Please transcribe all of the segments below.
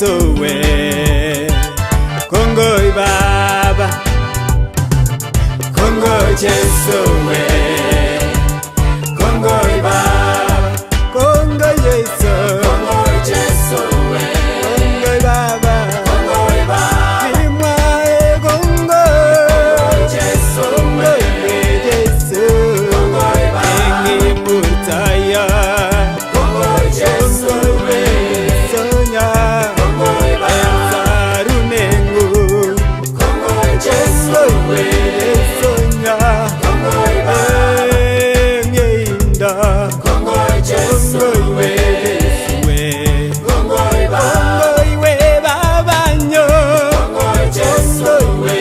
Jesu we. Kongoi Baba, kongoi Jesu we. Kongoi Baba, kongoi Jesu, kongoi Jesu we. Kongoi Baba, kongoi Baba, kimwae kongoi Jesu we. Jesu, kongoi Baba, engi mutaya, kongoi Jesu we. Sonya, kongoi Baba, sarunengu, kongoi Jesu we. Sonya, kongoi Baba, ngeinda, kongoi Jesu we. Kongoi Baba, kongoi we Baba nyo, kongoi Jesu we.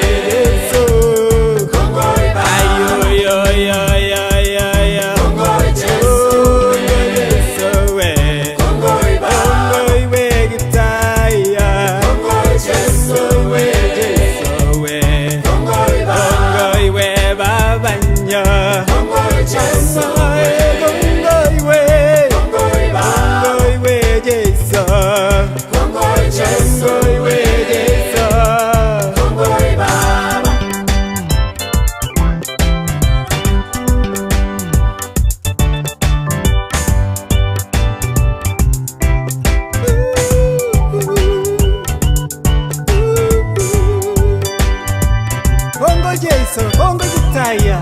Kongoi Baba, ayo yo yo yo yo yo, kongoi Jesu we. Kongoi Baba, kongoi we gitaya, kongoi Jesu we. Jesu we. Kongoi Baba, kongoi we Baba nyo, kongoi Jesu we. Kongoi we, kongoi Baba, kongoi we Jesu, kongoi Jesu we. Jesu, kongoi Baba. Kongoi Jesu, kongoi Kiptaya,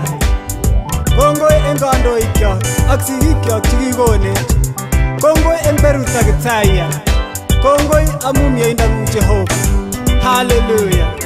kongoi en kandoikyok ak sigikyok chekikonech, kongoi en Beruta Kiptaya, kongoi amu mieindangung Jehova. Hallelujah.